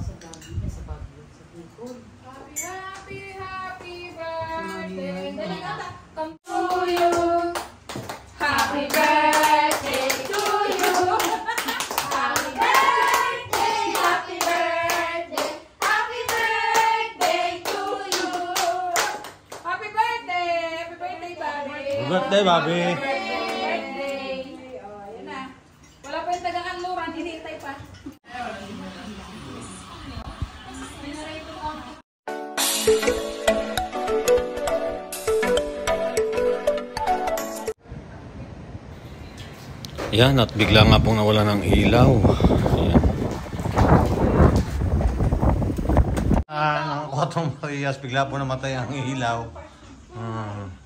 sa Baguio, sa Baguio, sa Bicol. Happy birthday! Come to you! Happy birthday to you! Happy birthday! Happy birthday! Happy birthday to you! Happy birthday! Happy birthday, Bobby! Happy birthday, Bobby! Yan, at bigla nga pong nawala ng ilaw. Ayan. Ang 4 Marias, bigla po namatay ang ilaw.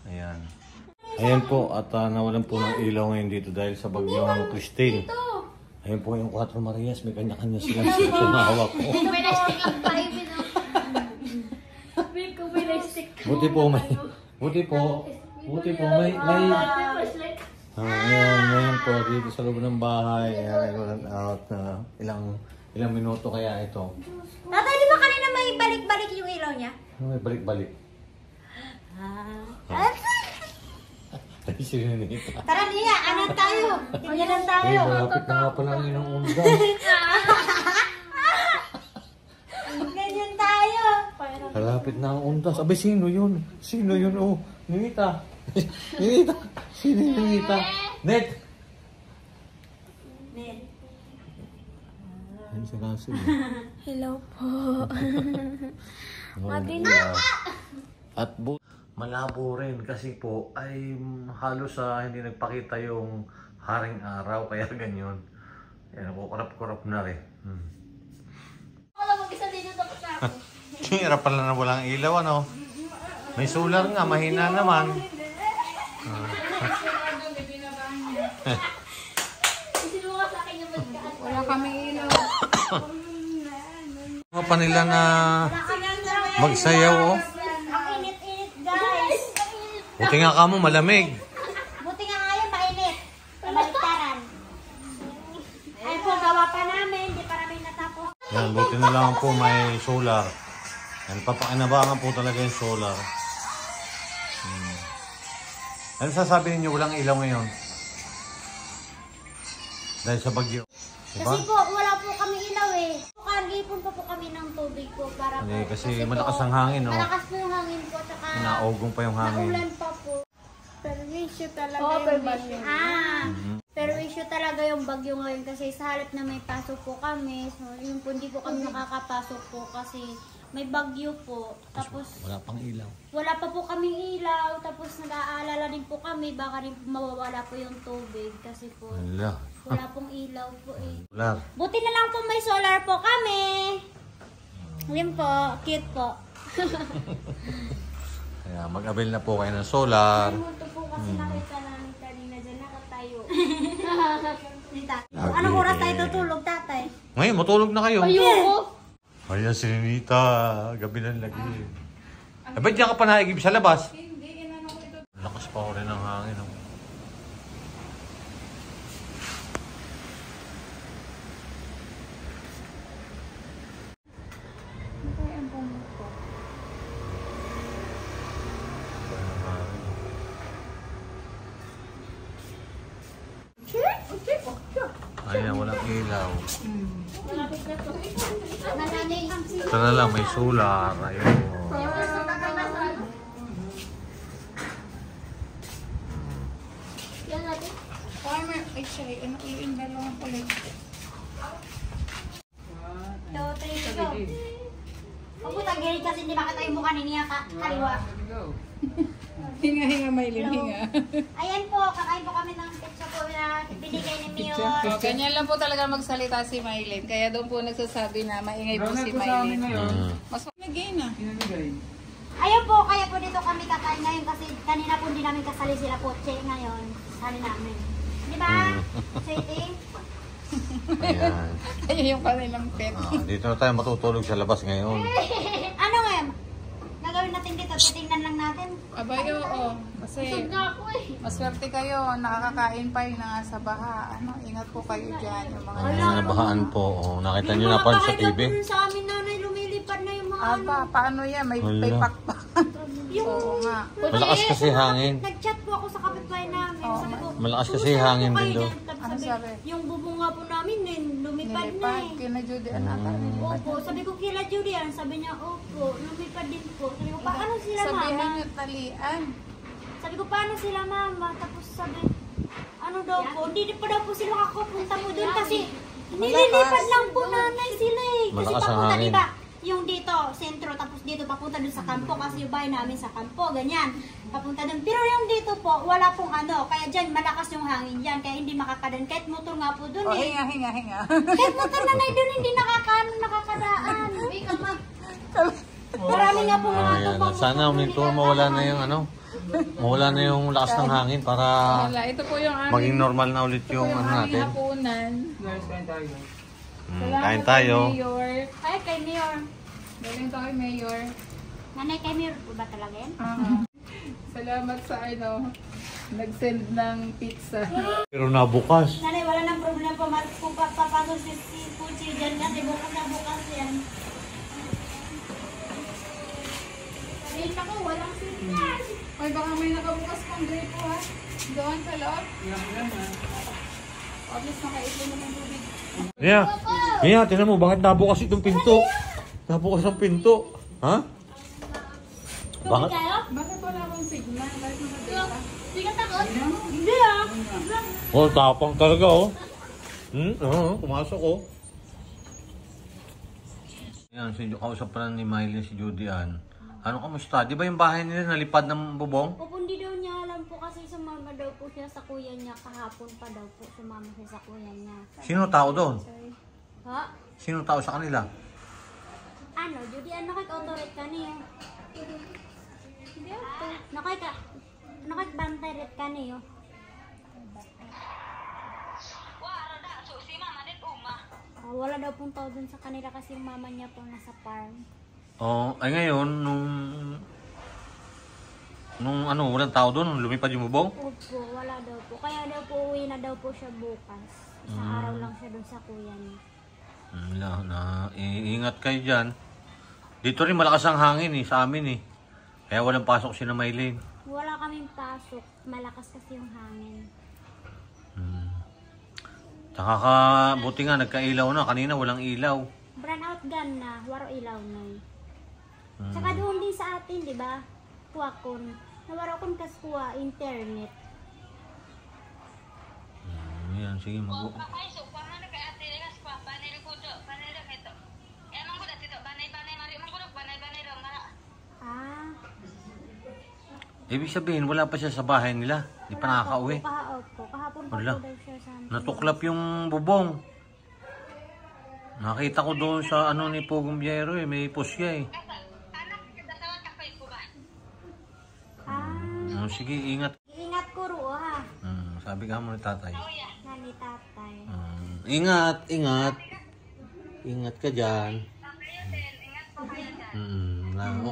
Ayan. Ayan po, at nawalan po ng ilaw ngayon dito dahil sa bagyong Christine. Ayan po yung 4 Marias, may kanya-kanya silang tumawak po. Buti po may ayan po dito sa loob ng bahay. Ayan, out na ilang minuto kaya ito. Tatay, di ba kanina may balik-balik yung ilaw niya? May balik-balik. Ay, sino nito? Tara niya, anan tayo. Tingnan tayo. Ay, malapit na nga pala ngayon ang undas. Ganyan tayo. Malapit na ang undas. Abay, sino yun? Sino yun? Oh, Ninita. Ninita. Sino yung Ninita? Net. Net. Ay, si Russell. Hello po. At malabo rin kasi po ay halos hindi nagpakita yung haring araw kaya ganyan. Yan, kukurap-kurap na rin. Wala mag-isa din yung dapat ako. Hirap pala na walang ilaw, ano? May solar nga, mahina naman. Wala kami ilaw. Mga pa nila na magsayaw, oh. Ang init-init, guys. Buti nga ka mo, malamig. Buti nga ngayon, mainit. Maliktaran. Ay po, gawa pa namin. Hindi pa namin natapos. Yan, buti na lang po may solar. Yan, papakinabangan po talaga yung solar. Ano sasabi ninyo, walang ilaw ngayon? Dahil sa bagyo. Diba? Kasi po, wala po kami ilaw eh. Kagipon pa po kami ng tubig po para po. Kasi malakas ang hangin, no? Malakas po yung hangin po, tsaka naogong pa yung hangin. naulan pa po. Perwisyo talaga yung bagyo. Perwisyo talaga yung bagyo ngayon kasi sa halip na may pasok po kami. So, yung po hindi po kami nakakapasok po kasi may bagyo po. Tapos wala pang ilaw. wala pa po kaming ilaw. Tapos nag-aalala din po kami baka rin mawawala po yung tubig kasi po wala pong ilaw po eh. Solar. Buti na lang po may solar po kami. Yun po, cute po. Kaya mag-avail na po kayo ng solar. Ito po kasi nakita namin kanina dyan nakatayo. Anong oras tayo tutulog, tatay? Ngayon, matulog na kayo. Ayoko. Ayan si Ninita, gabi ng lagi. Ba't diyan ka pa naigib sa labas? Hindi, inano ko ito. Lakas pa ko rin ang hangin. Oh. Ayan, walang ilaw. Ito na lang, may solar. Ayun. Farmer, ay siya, ano ko yung dalawang kulit. 2, 3, go. Huwag mo tagilid kasi hindi makita yung mukha ni Nia kaliwa. Hinga-hinga, Maylin, hinga. Ayan po, kakain po kami ng pizza po na binigay ni Mio. So, ganyan lang po talaga magsalita si Maylin. Kaya doon po nagsasabi na maingay po si Maylin. Mas magigay na. Ayun po, kaya po dito kami kakain ngayon kasi kanina po hindi namin kasali sila po. Ngayon, kasali namin. Di ba? Sweetie? Ayan. Ayun yung kanilang pet. Dito na tayo matutulog sa labas ngayon. Ano ngayon? Gagawin natin dito, titingnan lang natin. Abay, oo. Kasi maswerte kayo, nakakakain pa yung nasa baha. Ano, ingat po kayo dyan. Yung mga Ayan, nabahaan po. Oh, nakita nyo na pa sa TV? Sa amin na Aba, paano yan? May Wala. pakpak. Yung, Oo nga. Malakas kasi hangin. nag-chat po ako sa kapitbahay namin. Sabi ko, Malakas kasi "Kumusta hangin po din kayo doon." dyan?" Tapos Ano sabi, sabi? yung bubong nga po namin, lumipad na Nilipad. eh. Kina Judy, anak. Opo, sabi ko kila Julian, sabi niya, opo, lumipad din po. Sabi ko, paano sila Sabihan mama? niyo talian. Sabi ko, paano sila mama? Tapos sabi, ano daw po, hindi pa daw po sila makapunta po doon kasi nililipad lang po nanay sila eh. Kasi Malakas ang papunta, hangin. diba, yung dito, sentro, tapos dito papunta doon sa kampo kasi yung bahay namin sa kampo, ganyan. Papunta doon. Pero yung dito po, wala pong ano, kaya dyan malakas yung hangin dyan, kaya hindi makakadaan. Kahit motor nga po doon Oh, eh. hinga. Kahit motor nanay doon, hindi nakakadaan. Marami nga po mga Ayan. tupang Sana uminto, mawala na yung ano. Mawala na yung lakas ng hangin para Wala, ito po yung aming, maging normal na ulit yung yung ano aming natin. hapunan. Salamat Kain tayo. kay Mayor. Ay, kay Mayor. Galing to kay Mayor. Nanay, kay Mayor po ba talaga yan? Salamat sa ano, nag-send ng pizza. Pero nabukas. Nanay, wala nang problema po. Kung papasok si Puchi dyan kasi bukas na bukas yan. Ay, naku, walang signal. Ay, baka may nakabukas pang gripo ha. Doon sa loob. At least nakaipon naman tubig. Mia, tingnan mo, bakit nabukas itong pinto? Nabukas ang pinto. Ha? Bakit? Kayo? Bakit wala akong signal? Bakit nakadata? Hindi ka takot? Hindi ah. Oh, tapang talaga oh. Pumasok oh. Yan, kausap pa lang ni Miley si Judy Ann. Ano, kamusta? Di ba yung bahay nila nalipad ng bubong? Opo, hindi daw niya alam po kasi sumama daw po siya sa kuya niya. Kahapon pa daw po sumama siya sa kuya niya. Sino tao doon? Sorry. Ha? Sino tao sa kanila? Ano, Judy, ano kay autorit ka niya? Hindi ako. Nakikbantay rin ka niyo. Wala daw pong tao dun sa kanila kasi yung mama niya po nasa farm. Oh, ay ngayon, nung ano, walang tao doon, lumipad yung bubong? Opo, wala daw po. Kaya daw po uwi na daw po siya bukas. Sa araw lang siya dun sa kuya niya. Iingat kayo dyan. Dito rin malakas ang hangin sa amin Kaya walang pasok si na Maylene. Wala kaming pasok. Malakas kasi yung hangin. Tsaka buti nga, nagkailaw na. Kanina walang ilaw. Brownout gun na. Waro ilaw na. Tsaka doon din sa atin, di ba? Kuwakon. Nawaro kon kaskuha, internet. Yan, sige, Ah. Ibig sabihin, wala pa siya sa bahay nila. Di pa nakaka-uwi. Kahapon pa Wala. po daw siya sa Natuklap yung bubong. Nakita ko doon sa ano ni Pogong Biyero may pusya Ah. Sige, ingat. Ingat ko ro ha. Sabi ka mo ni tatay. Nani tatay. Ingat. Ingat ka dyan.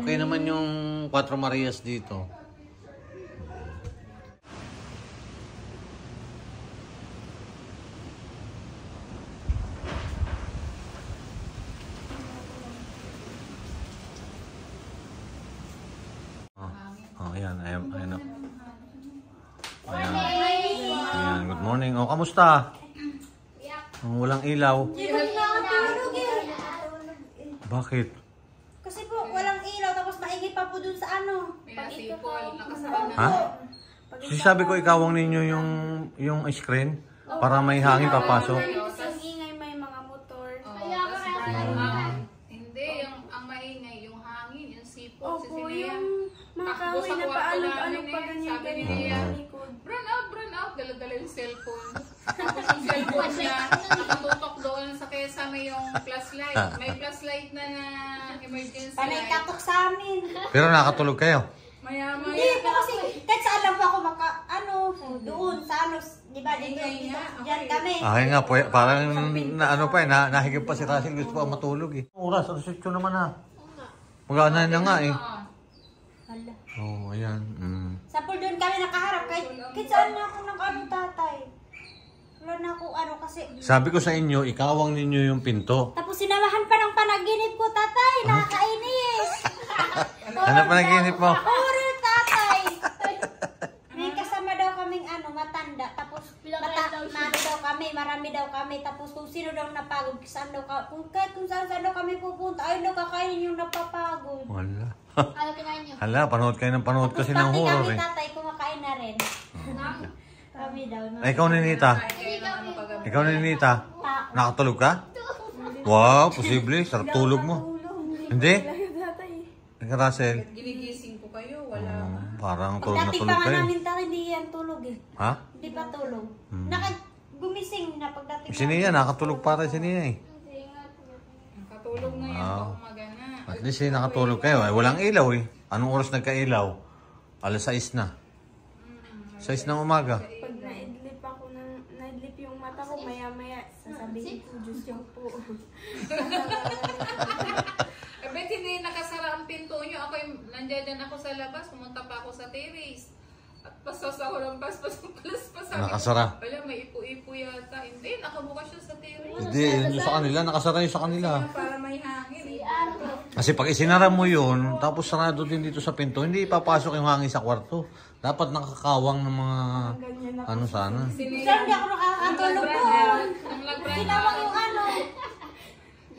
Okay naman yung Cuatro Marias dito. Ayan. Ayan, good morning. Kamusta? Walang ilaw. Bakit? Kasi po walang ilaw tapos maingay pa po dun sa ano. Ha? Sabi ko ikawang ninyo yung screen para may hangin papasok. Ingay may mga motor. Hindi, ang maingay, yung hangin, yung sipon. Opo, yung mga kahoy na paano pa Sabi ni ganyan. Lia, brown out, dala-dala yung cellphone. Tapos yung cellphone niya, nakatutok doon sa may yung flashlight. May flashlight na emergency Panay light. katok sa amin. Pero nakatulog kayo. Maya-maya. Hindi po kasi, kahit saan lang po ako doon sa di ba, dito, dyan kami. Ay nga po, parang nahigip pa si Russell, gusto pa matulog Oras, ang sityo naman Mag-aanay na nga Hala. Ayan. Sa pool doon kami nakaharap, kahit saan na ako tatay. Wala na ako kasi. Sabi ko sa inyo, ikawang ninyo yung pinto. Tapos sinamahan pa ng panaginip ko, tatay, nakakainip. Ano pa naginip mo? Horror, tatay! May kasama daw kaming matanda. Tapos, marami daw kami. Tapos, kung sino daw napagod, saan daw kung saan daw kami pupunta, ayun daw kakainin yung napapagod. Wala. Ano kinain niyo? Hala, panood kayo ng panood kasi ng Pati horror kami, eh. tatay, kumakain na rin. Kami daw. Ay, ikaw Ninita. Ikaw Ninita. Nakatulog ka? Wow, posible. Sarap tulog mo. Hindi? Ikaw Russell. Ginigising ko kayo, wala. Parang tulog na Dati tulog pa nga kayo. namin tayo, hindi yan tulog eh. Ha? Hindi pa tulog. Gumising na pagdating. Si Nia, nakatulog para si Nia eh. Nakatulog na yan, Wow. umaga na. At least eh, nakatulog kayo. Ay, walang ilaw eh. Anong oras nagka-ilaw? Alas 6 na. 6 ng umaga. Pag naidlip yung mata ko, maya-maya, sasabihin ko, Diyos yung po. Bet hindi nakasara ang pinto nyo. Nandiyan ako sa labas, pumunta pa ako sa terrace. At pasas ako ng paspas sabi Nakasara. ko, wala, may ipo-ipo yata. Hindi, nakabukas siya sa terrace. Hindi, yun sa kanila. Nakasara yun sa kanila. Para may hangin. Kasi pag isinara mo yun, tapos sarado din dito sa pinto, hindi ipapasok yung hangin sa kwarto. Dapat nakakawang ng mga ano sana. Saan hindi ako nakakatulog po? Tinawag yung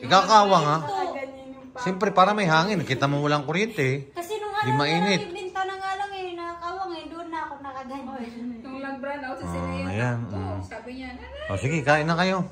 Ikakawang ha. Ganyan yung Siyempre para may hangin. Kita mo walang kuryente. Kasi nung Di mainit. yung bintana nga lang nakakawang doon na ako nakaganyan. Nung nag-brown out sa sinayang ayan, ko, sabi niya, O sige, kain na kayo.